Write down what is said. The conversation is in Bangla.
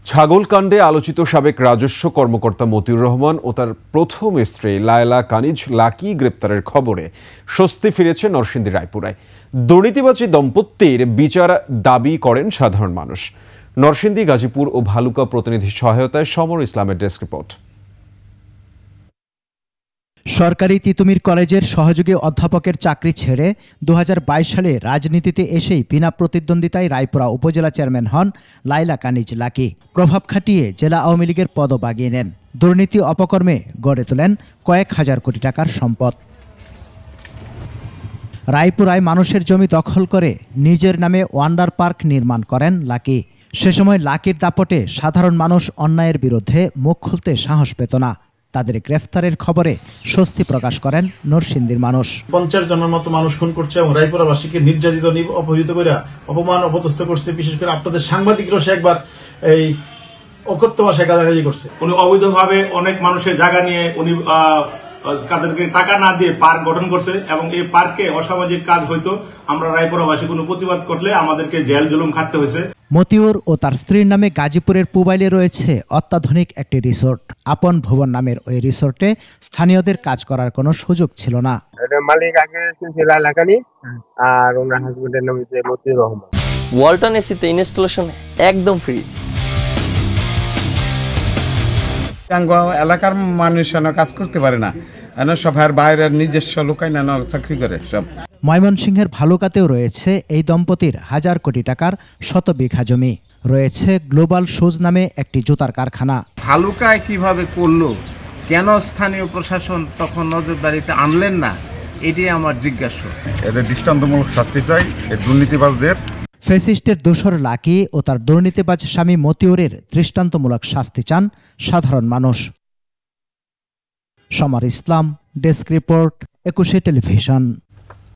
ছাগলকাণ্ডে আলোচিত সাবেক রাজস্ব কর্মকর্তা মতিউর রহমান ও তার প্রথম স্ত্রী লায়লা কানিজ লাকি গ্রেপ্তারের খবরে স্বস্তি ফিরেছে নরসিংদীর রায়পুরায়। দুর্নীতিবাজি দম্পতির বিচার দাবি করেন সাধারণ মানুষ। নরসিংদী, গাজীপুর ও ভালুকা প্রতিনিধির সহায়তায় সমর ইসলামের ডেস্ক রিপোর্ট। সরকারি তিতুমির কলেজের সহযোগী অধ্যাপকের চাকরি ছেড়ে 2022 সালে রাজনীতিতে এসেই বিনা প্রতিদ্বন্দ্বিতায় রায়পুরা উপজেলা চেয়ারম্যান হন লায়লা কানিজ লাকি। প্রভাব খাটিয়ে জেলা আওয়ামী লীগের পদও বাগিয়ে নেন। দুর্নীতি অপকর্মে গড়ে তোলেন কয়েক হাজার কোটি টাকার সম্পদ। রায়পুরায় মানুষের জমি দখল করে নিজের নামে ওয়ান্ডার পার্ক নির্মাণ করেন লাকি। সে সময় লাকির দাপটে সাধারণ মানুষ অন্যায়ের বিরুদ্ধে মুখ খুলতে সাহস পেত না। তাদের গ্রেফতারের খবরে স্বস্তি প্রকাশ করেন নরসিংদীর মানুষ। 50 জনের মতো মানুষ খুন করছে এবং রায়পুরাবাসীকে নির্যাতিত অপহৃত করে অপমান অপদস্থ করছে। বিশেষ করে আপনাদের সাংবাদিকরা একবার এই অকথ্য ভাষায় গালাগালি করছে। উনি অবৈধভাবে অনেক মানুষের জায়গা নিয়ে উনি তাদেরকে টাকা না দিয়ে পার্ক গঠন করছে এবং এই পার্কে অসামাজিক কাজ হইতো। আমরা রায়পুরাবাসী কোনো প্রতিবাদ করলে আমাদেরকে জেল জুলুম খাটতে হয়েছে। মতিউর ও তার স্ত্রীর নামে গাজীপুরের পুবাইলে রয়েছে অত্যাধুনিক একটি রিসোর্ট। আপন ভবন নামের ওই রিসোর্টে স্থানীয়দের কাজ করার কোনো সুযোগ ছিল না। মালিক আগে ছিল লায়লা কানিজ আর ওনার হাজবেন্ডের নাম হচ্ছে মতিউর রহমান। ওয়ালটন এসিতে ইনস্টলেশন একদম ফ্রি। এলাকার মানুষ কাজ করতে পারে না, সবার বাইরের নিজস্ব লোকাই না চাকরি করে সব। ময়মনসিংহের ভালুকাতেও রয়েছে এই দম্পতির হাজার কোটি টাকার শত বিঘা জমি। রয়েছে গ্লোবাল শুজ নামে একটি জুতার কারখানা। ভালুকায় কিভাবে করলো, কেন স্থানীয় প্রশাসন তখন নজরদারিতে আনলেন না, এটাই আমার জিজ্ঞাসা। এদের দৃষ্টান্তমূলক শাস্তি চাই এই দুর্নীতিবাজদের। ফ্যাসিস্টের দোসর লাকি ও তার দুর্নীতিবাজ স্বামী মতিউরের দৃষ্টান্তমূলক শাস্তি চান সাধারণ মানুষ। সমর ইসলাম, ডেস্ক রিপোর্ট, 21 টেলিভিশন।